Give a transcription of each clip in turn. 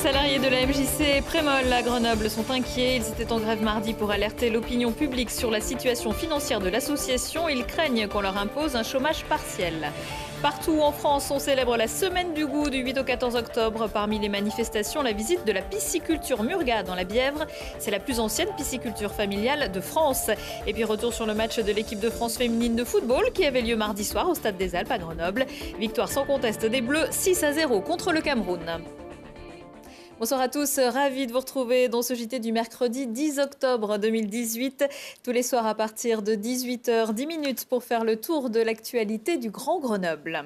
salariés de la MJC Prémol à Grenoble sont inquiets. Ils étaient en grève mardi pour alerter l'opinion publique sur la situation financière de l'association. Ils craignent qu'on leur impose un chômage partiel. Partout en France, on célèbre la Semaine du goût du 8 au 14 octobre. Parmi les manifestations, la visite de la pisciculture Murga dans la Bièvre. C'est la plus ancienne pisciculture familiale de France. Et puis retour sur le match de l'équipe de France féminine de football qui avait lieu mardi soir au Stade des Alpes à Grenoble. Victoire sans conteste des Bleus 6-0 contre le Cameroun. Bonsoir à tous, ravi de vous retrouver dans ce JT du mercredi 10 octobre 2018. Tous les soirs à partir de 18h10 pour faire le tour de l'actualité du Grand Grenoble.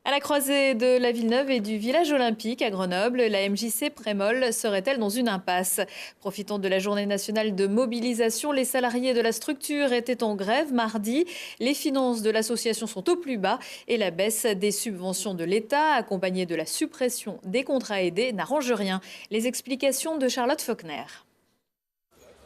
À la croisée de la Villeneuve et du village olympique à Grenoble, la MJC Prémol serait-elle dans une impasse? Profitant de la journée nationale de mobilisation, les salariés de la structure étaient en grève mardi. Les finances de l'association sont au plus bas et la baisse des subventions de l'État, accompagnée de la suppression des contrats aidés, n'arrange rien. Les explications de Charlotte Faulkner.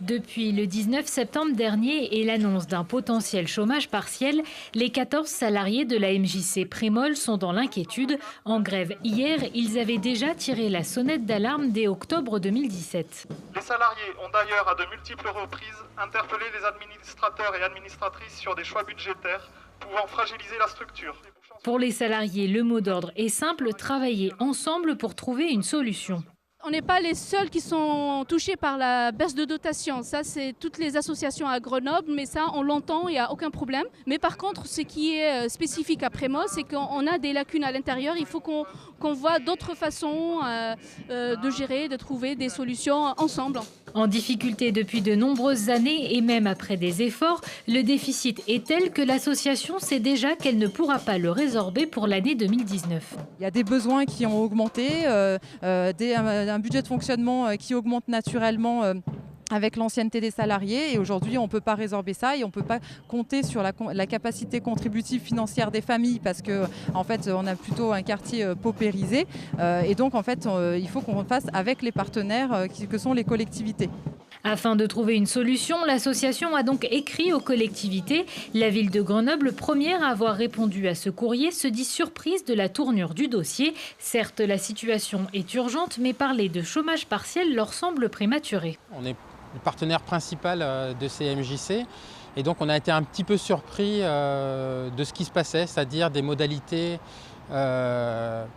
Depuis le 19 septembre dernier et l'annonce d'un potentiel chômage partiel, les 14 salariés de la MJC Prémol sont dans l'inquiétude. En grève hier, ils avaient déjà tiré la sonnette d'alarme dès octobre 2017. Les salariés ont d'ailleurs à de multiples reprises interpellé les administrateurs et administratrices sur des choix budgétaires pouvant fragiliser la structure. Pour les salariés, le mot d'ordre est simple, travailler ensemble pour trouver une solution. On n'est pas les seuls qui sont touchés par la baisse de dotation. Ça, c'est toutes les associations à Grenoble, mais ça, on l'entend, il n'y a aucun problème. Mais par contre, ce qui est spécifique à Prémol, c'est qu'on a des lacunes à l'intérieur. Il faut qu'on voit d'autres façons de gérer, de trouver des solutions ensemble. En difficulté depuis de nombreuses années et même après des efforts, le déficit est tel que l'association sait déjà qu'elle ne pourra pas le résorber pour l'année 2019. Il y a des besoins qui ont augmenté, un budget de fonctionnement qui augmente naturellement avec l'ancienneté des salariés, et aujourd'hui on ne peut pas résorber ça et on ne peut pas compter sur la capacité contributive financière des familles parce qu'en fait on a plutôt un quartier paupérisé et donc en fait il faut qu'on fasse avec les partenaires que sont les collectivités. Afin de trouver une solution, l'association a donc écrit aux collectivités. La ville de Grenoble, première à avoir répondu à ce courrier, se dit surprise de la tournure du dossier. Certes, la situation est urgente, mais parler de chômage partiel leur semble prématuré. On est le partenaire principal de ces MJC et donc on a été un petit peu surpris de ce qui se passait, c'est-à-dire des modalités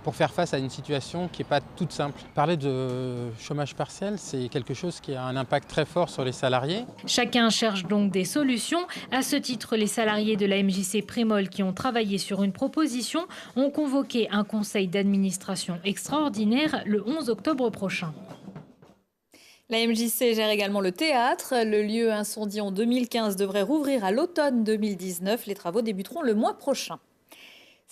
pour faire face à une situation qui n'est pas toute simple. Parler de chômage partiel, c'est quelque chose qui a un impact très fort sur les salariés. Chacun cherche donc des solutions. À ce titre, les salariés de la MJC Prémol qui ont travaillé sur une proposition ont convoqué un conseil d'administration extraordinaire le 11 octobre prochain. La MJC gère également le théâtre. Le lieu incendié en 2015 devrait rouvrir à l'automne 2019. Les travaux débuteront le mois prochain.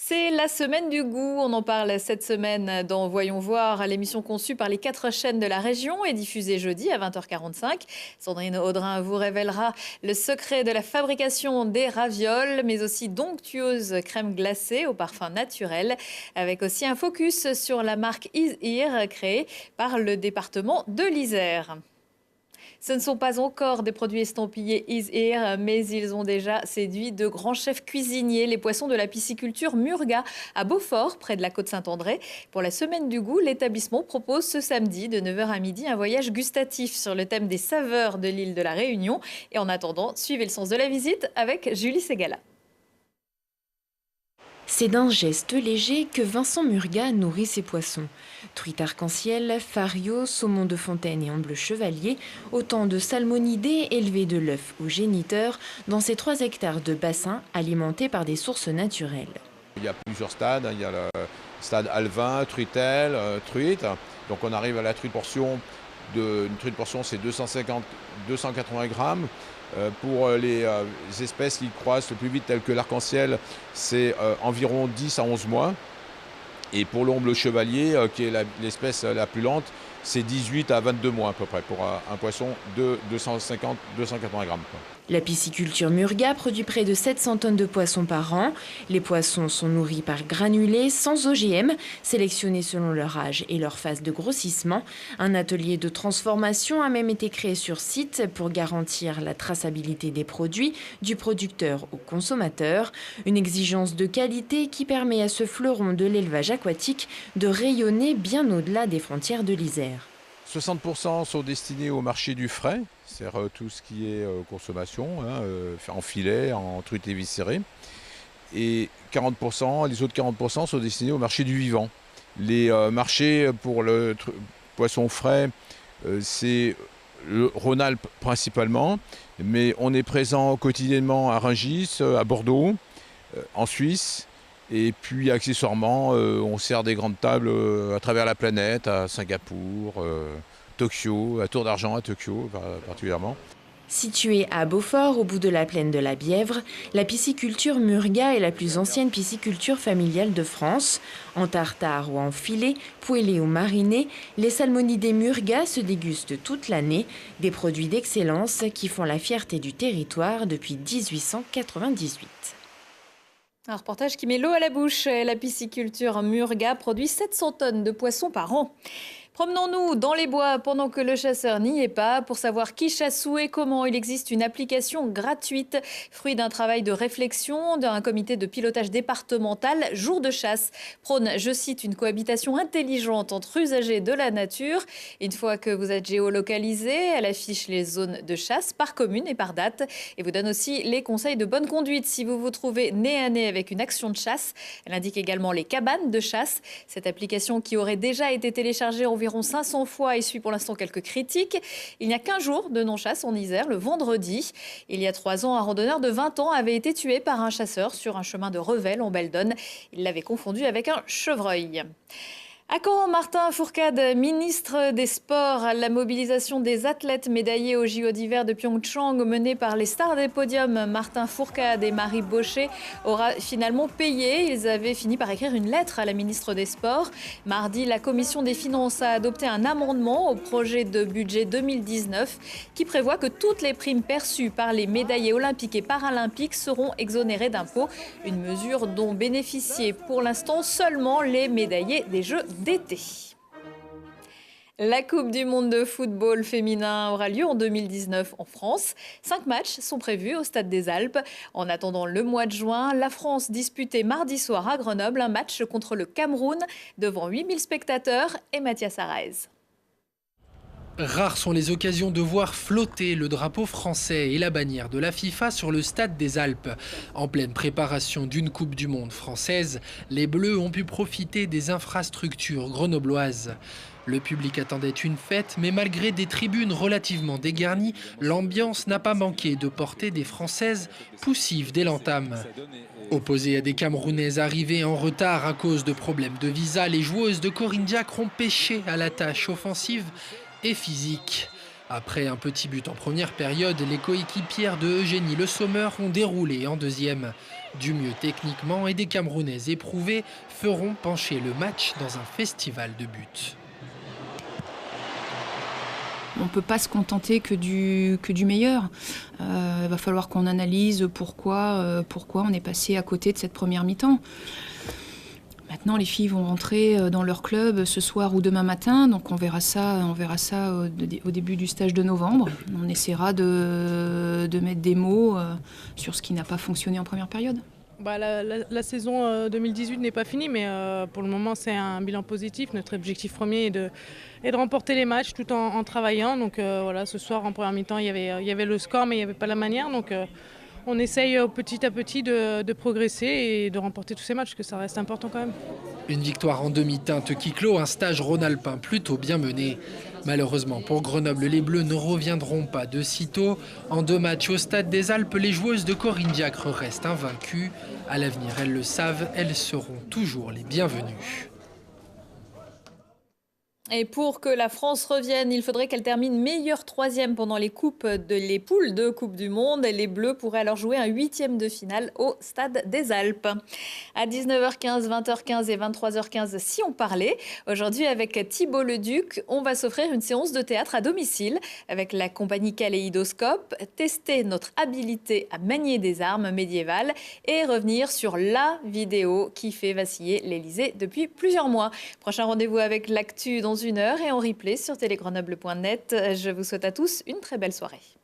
C'est la semaine du goût. On en parle cette semaine dans Voyons voir, l'émission conçue par les 4 chaînes de la région et diffusée jeudi à 20h45. Sandrine Audrin vous révélera le secret de la fabrication des ravioles, mais aussi d'onctueuses crèmes glacées au parfum naturel, avec aussi un focus sur la marque Is Here créée par le département de l'Isère. Ce ne sont pas encore des produits estampillés Is Here, mais ils ont déjà séduit de grands chefs cuisiniers. Les poissons de la pisciculture Murga à Beaufort, près de la côte Saint-André. Pour la semaine du goût, l'établissement propose ce samedi de 9h à midi un voyage gustatif sur le thème des saveurs de l'île de la Réunion. Et en attendant, suivez le sens de la visite avec Julie Ségala. C'est d'un geste léger que Vincent Murga nourrit ses poissons. Truite arc-en-ciel, fario, saumon de fontaine et amble chevalier, autant de salmonidés élevés de l'œuf au géniteur dans ces 3 hectares de bassin alimentés par des sources naturelles. Il y a plusieurs stades, il y a le stade alevin, truitelle, truite. Donc on arrive à la truite portion, une truite portion c'est 280 grammes. Pour les espèces qui croissent le plus vite, telles que l'arc-en-ciel, c'est environ 10 à 11 mois. Et pour l'omble chevalier, qui est l'espèce la plus lente, c'est 18 à 22 mois à peu près pour un poisson de 250-280 grammes. La pisciculture Murga produit près de 700 tonnes de poissons par an. Les poissons sont nourris par granulés sans OGM, sélectionnés selon leur âge et leur phase de grossissement. Un atelier de transformation a même été créé sur site pour garantir la traçabilité des produits du producteur au consommateur. Une exigence de qualité qui permet à ce fleuron de l'élevage aquatique de rayonner bien au-delà des frontières de l'Isère. 60% sont destinés au marché du frais, c'est-à-dire tout ce qui est consommation, en filet, en truite éviscérée. Et les autres 40% sont destinés au marché du vivant. Les marchés pour le poisson frais, c'est le Rhône-Alpes principalement, mais on est présent quotidiennement à Rungis, à Bordeaux, en Suisse. Et puis accessoirement, on sert des grandes tables à travers la planète, à Singapour, Tokyo, à Tour d'Argent à Tokyo particulièrement. Située à Beaufort, au bout de la plaine de la Bièvre, la pisciculture Murga est la plus ancienne pisciculture familiale de France. En tartare ou en filet, poêlé ou mariné, les salmonidés Murga se dégustent toute l'année, des produits d'excellence qui font la fierté du territoire depuis 1898. Un reportage qui met l'eau à la bouche. La pisciculture Murga produit 700 tonnes de poissons par an. Promenons-nous dans les bois pendant que le chasseur n'y est pas. Pour savoir qui chasse où et comment, il existe une application gratuite, fruit d'un travail de réflexion d'un comité de pilotage départemental. Jour de chasse prône, je cite, une cohabitation intelligente entre usagers de la nature. Une fois que vous êtes géolocalisé, elle affiche les zones de chasse par commune et par date et vous donne aussi les conseils de bonne conduite si vous vous trouvez nez à nez avec une action de chasse. Elle indique également les cabanes de chasse. Cette application qui aurait déjà été téléchargée environ 500 fois et suit pour l'instant quelques critiques. Il n'y a qu'un jour de non-chasse en Isère, le vendredi. Il y a 3 ans, un randonneur de 20 ans avait été tué par un chasseur sur un chemin de Revel en Belledonne. Il l'avait confondu avec un chevreuil. À Caen, Martin Fourcade, ministre des Sports, la mobilisation des athlètes médaillés aux JO d'hiver de Pyeongchang menée par les stars des podiums Martin Fourcade et Marie Bochet aura finalement payé. Ils avaient fini par écrire une lettre à la ministre des Sports. Mardi, la commission des finances a adopté un amendement au projet de budget 2019 qui prévoit que toutes les primes perçues par les médaillés olympiques et paralympiques seront exonérées d'impôts. Une mesure dont bénéficiaient pour l'instant seulement les médaillés des Jeux d'été. La Coupe du monde de football féminin aura lieu en 2019 en France. 5 matchs sont prévus au Stade des Alpes. En attendant le mois de juin, la France disputait mardi soir à Grenoble un match contre le Cameroun devant 8000 spectateurs et Mathias Arraez. Rares sont les occasions de voir flotter le drapeau français et la bannière de la FIFA sur le Stade des Alpes. En pleine préparation d'une Coupe du monde française, les Bleus ont pu profiter des infrastructures grenobloises. Le public attendait une fête, mais malgré des tribunes relativement dégarnies, l'ambiance n'a pas manqué de porter des Françaises poussives dès l'entame. Opposées à des Camerounaises arrivées en retard à cause de problèmes de visa, les joueuses de Corinne Diacre ont pêché à la tâche offensive et physique. Après un petit but en première période, les coéquipières de Eugénie Le Sommer ont déroulé en deuxième. Du mieux techniquement et des Camerounaises éprouvées feront pencher le match dans un festival de buts. On ne peut pas se contenter que du meilleur. Il va falloir qu'on analyse pourquoi on est passé à côté de cette première mi-temps. Maintenant, les filles vont rentrer dans leur club ce soir ou demain matin, donc on verra ça au début du stage de novembre. On essaiera de mettre des mots sur ce qui n'a pas fonctionné en première période. La saison 2018 n'est pas finie, mais pour le moment c'est un bilan positif. Notre objectif premier est de remporter les matchs tout en travaillant. Donc voilà, ce soir en première mi-temps il y avait le score, mais il n'y avait pas la manière. Donc on essaye petit à petit de progresser et de remporter tous ces matchs, parce que ça reste important quand même. Une victoire en demi-teinte qui clôt un stage rhône-alpin plutôt bien mené. Malheureusement pour Grenoble, les Bleus ne reviendront pas de sitôt. En 2 matchs au Stade des Alpes, les joueuses de Corinne Diacre restent invaincues. À l'avenir, elles le savent, elles seront toujours les bienvenues. Et pour que la France revienne, il faudrait qu'elle termine meilleure troisième pendant les poules de Coupe du Monde. Les Bleus pourraient alors jouer un 8e de finale au Stade des Alpes. À 19h15, 20h15 et 23h15, si on parlait. Aujourd'hui, avec Thibault Leduc, on va s'offrir une séance de théâtre à domicile avec la compagnie Kaléidoscope, tester notre habilité à manier des armes médiévales et revenir sur la vidéo qui fait vaciller l'Elysée depuis plusieurs mois. Prochain rendez-vous avec l'actu dans 1 heure et en replay sur télégrenoble.net. Je vous souhaite à tous une très belle soirée.